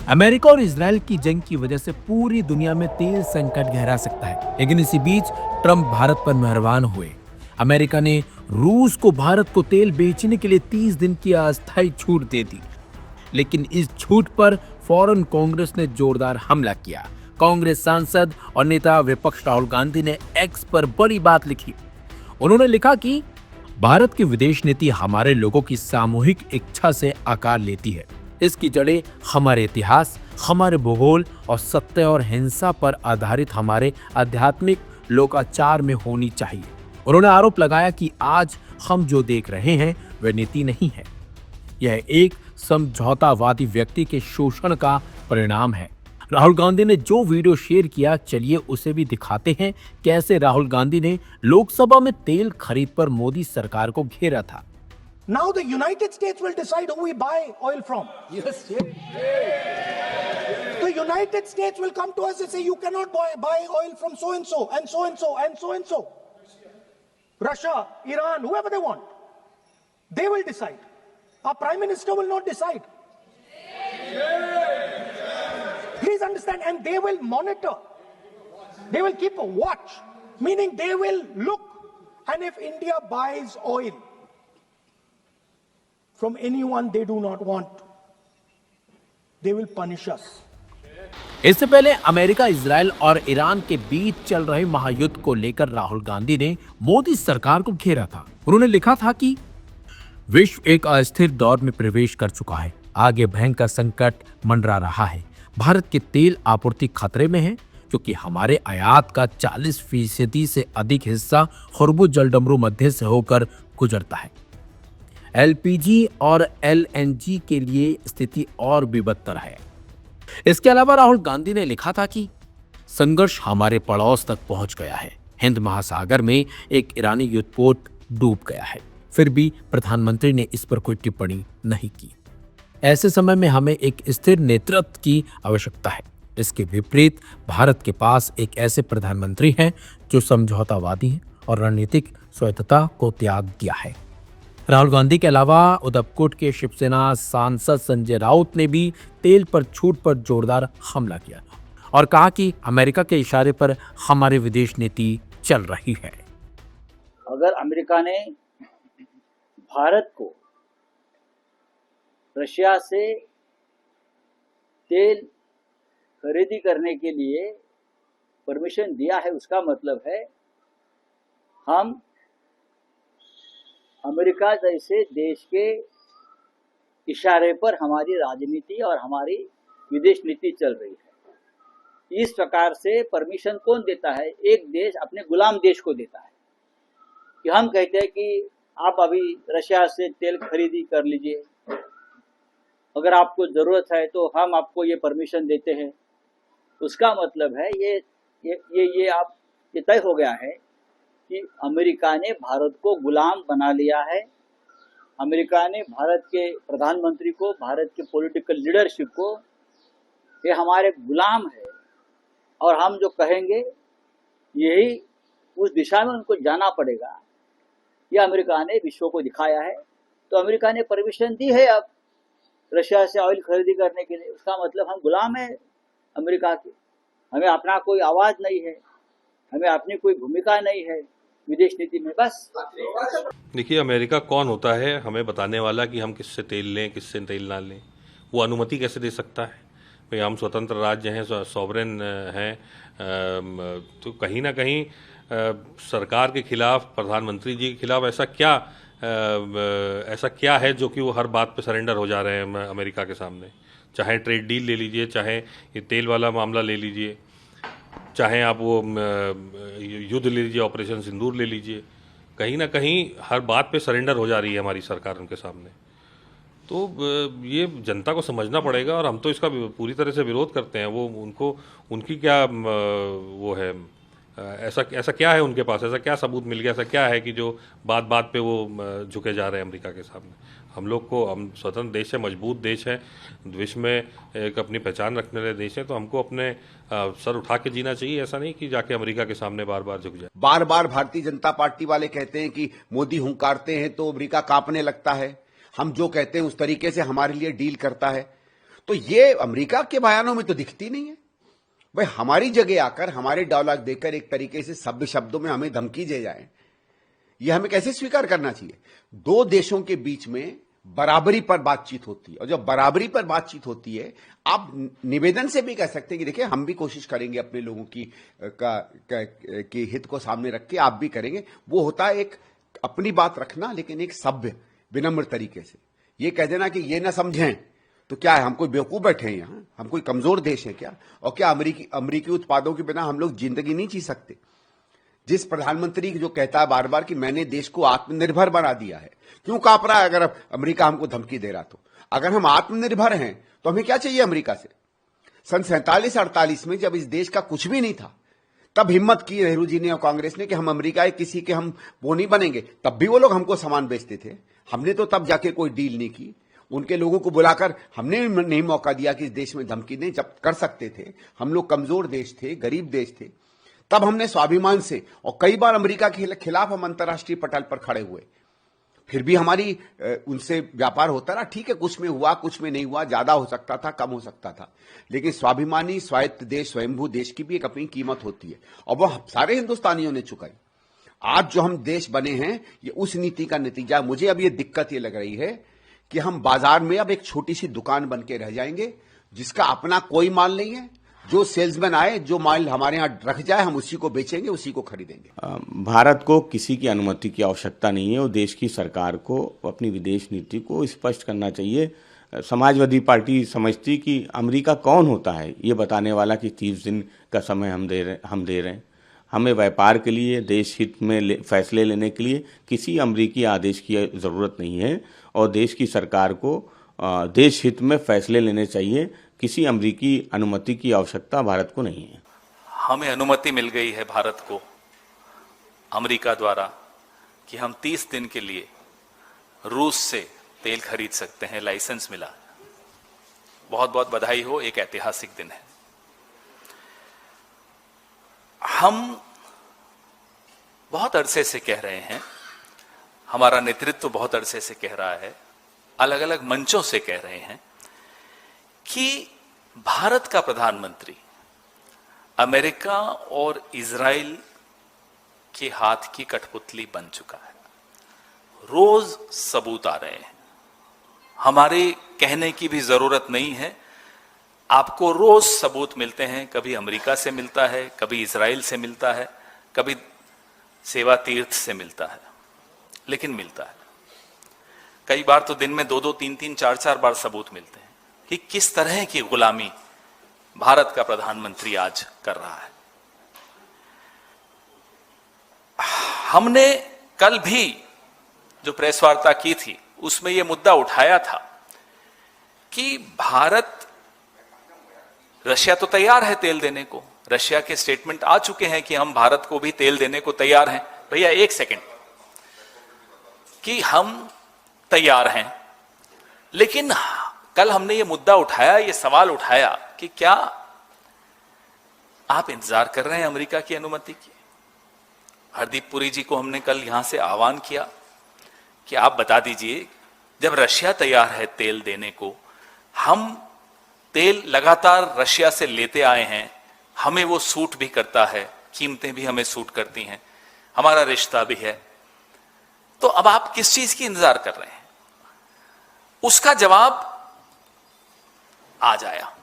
America और Israel की जंग की वजह से पूरी दुनिया में तेल संकट गहरा सकता है, लेकिन इसी बीच ट्रंप भारत पर मेहरबान हुए। अमेरिका ने रूस को भारत को तेल बेचने के लिए 30 दिन की अस्थायी छूट दे दी, लेकिन इस छूट पर फौरन कांग्रेस ने जोरदार हमला किया। कांग्रेस सांसद और नेता विपक्ष राहुल गांधी ने एक्स पर बड़ी बात लिखी। उन्होंने लिखा कि भारत की विदेश नीति हमारे लोगों की सामूहिक इच्छा से आकार लेती है। इसकी जड़ें हमारे इतिहास, हमारे भूगोल और सत्य और हिंसा पर आधारित हमारे आध्यात्मिक लोकाचार में होनी चाहिए। उन्होंने आरोप लगाया कि आज हम जो देख रहे हैं वह नीति नहीं है, यह एक समझौतावादी व्यक्ति के शोषण का परिणाम है। राहुल गांधी ने जो वीडियो शेयर किया, चलिए उसे भी दिखाते हैं। कैसे राहुल गांधी ने लोकसभा में तेल खरीद पर मोदी सरकार को घेरा था। Now the United States will decide who we buy oil from. Yes. The United States will come to us and say, you cannot buy oil from so and so and so and so and so and so. Russia, Iran, whoever they want. They will decide. Our Prime Minister will not decide. Please understand, and they will monitor. They will keep a watch, meaning they will look, and if India buys oil from anyone they do not want, they will punish us. इससे पहले America, Israel और Iran के बीच चल रहे महायुद्ध को लेकर राहुल गांधी ने मोदी सरकार को घेरा था। उन्होंने लिखा था कि विश्व एक अस्थिर दौर में प्रवेश कर चुका है, आगे भयंकर संकट मंडरा रहा है। भारत की तेल आपूर्ति खतरे में है, क्योंकि हमारे आयात का 40% से अधिक हिस्सा होर्मुज जलडमरू मध्य से होकर गुजरता है। एलपीजी और एलएनजी के लिए स्थिति और भी बदतर है। इसके अलावा राहुल गांधी ने लिखा था कि संघर्ष हमारे पड़ोस तक पहुंच गया है। हिंद महासागर में एक ईरानी युद्धपोत डूब गया है, फिर भी प्रधानमंत्री ने इस पर कोई टिप्पणी नहीं की। ऐसे समय में हमें एक स्थिर नेतृत्व की आवश्यकता है। इसके विपरीत भारत के पास एक ऐसे प्रधानमंत्री हैं जो समझौतावादी हैं और रणनीतिक स्वायत्तता को त्याग दिया है। राहुल गांधी के अलावा उद्धवकोट के शिवसेना सांसद संजय राउत ने भी तेल पर छूट पर जोरदार हमला किया और कहा कि अमेरिका के इशारे पर हमारी विदेश नीति चल रही है। अगर अमेरिका ने भारत को रशिया से तेल खरीदी करने के लिए परमिशन दिया है, उसका मतलब है हम अमेरिका जैसे देश के इशारे पर हमारी राजनीति और हमारी विदेश नीति चल रही है। इस प्रकार से परमिशन कौन देता है? एक देश अपने गुलाम देश को देता है कि हम कहते हैं कि आप अभी रशिया से तेल खरीदी कर लीजिए, अगर आपको जरूरत है तो हम आपको ये परमिशन देते हैं। उसका मतलब है ये तय हो गया है कि अमेरिका ने भारत को गुलाम बना लिया है। अमेरिका ने भारत के प्रधानमंत्री को, भारत के पॉलिटिकल लीडरशिप को, ये हमारे गुलाम है और हम जो कहेंगे यही उस दिशा में उनको जाना पड़ेगा। यह अमेरिका ने विश्व को दिखाया है। तो अमेरिका ने परमिशन दी है अब रशिया से ऑयल खरीदी करने के लिए। उसका मतलब हम गुलाम है अमेरिका के। हमें अपना कोई आवाज नहीं है, हमें अपनी कोई भूमिका नहीं है विदेश नीति में। बस देखिए, अमेरिका कौन होता है हमें बताने वाला कि हम किससे तेल लें, किससे तेल ना लें? वो अनुमति कैसे दे सकता है? भाई, हम स्वतंत्र राज्य हैं, सॉवरेन हैं, तो कहीं ना कहीं सरकार के खिलाफ, प्रधानमंत्री जी के खिलाफ ऐसा क्या है जो कि वो हर बात पे सरेंडर हो जा रहे हैं अमेरिका के सामने? चाहे ट्रेड डील ले लीजिए, चाहे ये तेल वाला मामला ले लीजिए, चाहे आप वो युद्ध ले लीजिए, ऑपरेशन सिंदूर ले लीजिए, कहीं ना कहीं हर बात पे सरेंडर हो जा रही है हमारी सरकार उनके सामने। तो ये जनता को समझना पड़ेगा और हम तो इसका पूरी तरह से विरोध करते हैं। वो उनकी क्या वो है, ऐसा क्या है उनके पास, ऐसा क्या सबूत मिल गया, ऐसा क्या है कि जो बात बात पे वो झुके जा रहे हैं अमेरिका के सामने? हम स्वतंत्र देश है, मजबूत देश है, विश्व में एक अपनी पहचान रखने वाले देश है, तो हमको अपने सर उठा के जीना चाहिए। ऐसा नहीं कि जाके अमेरिका के सामने बार बार झुक जाए। बार बार भारतीय जनता पार्टी वाले कहते हैं कि मोदी हुंकारते हैं तो अमेरिका कांपने लगता है, हम जो कहते हैं उस तरीके से हमारे लिए डील करता है। तो ये अमेरिका के बयानों में तो दिखती नहीं है। भाई हमारी जगह आकर हमारे डायलॉग देकर एक तरीके से सभ्य शब्दों में हमें धमकी दे जाए, यह हमें कैसे स्वीकार करना चाहिए? दो देशों के बीच में बराबरी पर बातचीत होती है, और जब बराबरी पर बातचीत होती है, आप निवेदन से भी कह सकते हैं कि देखिए हम भी कोशिश करेंगे अपने लोगों की हित को सामने रख के, आप भी करेंगे। वो होता है एक अपनी बात रखना, लेकिन एक सभ्य विनम्र तरीके से। ये कह देना कि ये ना समझें तो क्या है, हम कोई बेवकूफ बैठे हैं यहाँ? हम कोई कमजोर देश है क्या? और क्या अमेरिकी उत्पादों के बिना हम लोग जिंदगी नहीं जी सकते? जिस प्रधानमंत्री जो कहता है बार बार कि मैंने देश को आत्मनिर्भर बना दिया है, क्यों कांप रहा है? अगर अमेरिका हमको धमकी दे रहा तो अगर हम आत्मनिर्भर हैं तो हमें क्या चाहिए अमेरिका से? सन 47-48 में जब इस देश का कुछ भी नहीं था, तब हिम्मत की नेहरू जी ने और कांग्रेस ने कि हम अमेरिका के किसी के हम वो नहीं बनेंगे। तब भी वो लोग हमको सामान बेचते थे। हमने तो तब जाके कोई डील नहीं की। उनके लोगों को बुलाकर हमने नहीं मौका दिया कि इस देश में धमकी दें, जब कर सकते थे। हम लोग कमजोर देश थे, गरीब देश थे। तब हमने स्वाभिमान से, और कई बार अमेरिका के खिलाफ हम अंतर्राष्ट्रीय पटल पर खड़े हुए, फिर भी हमारी उनसे व्यापार होता रहा। ठीक है, कुछ में हुआ, कुछ में नहीं हुआ, ज्यादा हो सकता था, कम हो सकता था, लेकिन स्वाभिमानी स्वायत्त देश, स्वयंभू देश की भी एक अपनी कीमत होती है, और वो सारे हिंदुस्तानियों ने चुकाई। आज जो हम देश बने हैं, ये उस नीति का नतीजा। मुझे अब ये दिक्कत ये लग रही है कि हम बाजार में अब एक छोटी सी दुकान बन के रह जाएंगे, जिसका अपना कोई माल नहीं है। जो सेल्समैन आए, जो माल हमारे यहाँ रख जाए, हम उसी को बेचेंगे, उसी को खरीदेंगे। भारत को किसी की अनुमति की आवश्यकता नहीं है, और देश की सरकार को अपनी विदेश नीति को स्पष्ट करना चाहिए। समाजवादी पार्टी समझती कि अमेरिका कौन होता है ये बताने वाला कि 30 दिन का समय हम दे रहे हैं। हमें व्यापार के लिए, देश हित में फैसले लेने के लिए किसी अमेरिकी आदेश की ज़रूरत नहीं है, और देश की सरकार को देश हित में फैसले लेने चाहिए। किसी अमेरिकी अनुमति की आवश्यकता भारत को नहीं है। हमें अनुमति मिल गई है भारत को अमेरिका द्वारा कि हम 30 दिन के लिए रूस से तेल खरीद सकते हैं, लाइसेंस मिला। बहुत बहुत बधाई हो, एक ऐतिहासिक दिन है। हम बहुत अरसे से कह रहे हैं, हमारा नेतृत्व बहुत अरसे से कह रहा है, अलग अलग मंचों से कह रहे हैं कि भारत का प्रधानमंत्री अमेरिका और इजराइल के हाथ की कठपुतली बन चुका है। रोज सबूत आ रहे हैं, हमारे कहने की भी जरूरत नहीं है। आपको रोज सबूत मिलते हैं, कभी अमेरिका से मिलता है, कभी इजराइल से मिलता है, कभी सेवा तीर्थ से मिलता है, लेकिन मिलता है। कई बार तो दिन में 2-2, 3-3, 4-4 बार सबूत मिलते हैं कि किस तरह की गुलामी भारत का प्रधानमंत्री आज कर रहा है। हमने कल भी जो प्रेस वार्ता की थी, उसमें यह मुद्दा उठाया था कि भारत, रशिया तो तैयार है तेल देने को। रशिया के स्टेटमेंट आ चुके हैं कि हम भारत को भी तेल देने को तैयार हैं। भैया एक सेकंड, कि हम तैयार हैं, लेकिन कल हमने ये मुद्दा उठाया, ये सवाल उठाया कि क्या आप इंतजार कर रहे हैं अमेरिका की अनुमति की? हरदीप पुरी जी को हमने कल यहां से आह्वान किया कि आप बता दीजिए, जब रशिया तैयार है तेल देने को, हम तेल लगातार रशिया से लेते आए हैं, हमें वो सूट भी करता है, कीमतें भी हमें सूट करती हैं, हमारा रिश्ता भी है, तो अब आप किस चीज की इंतजार कर रहे हैं? उसका जवाब आज आया।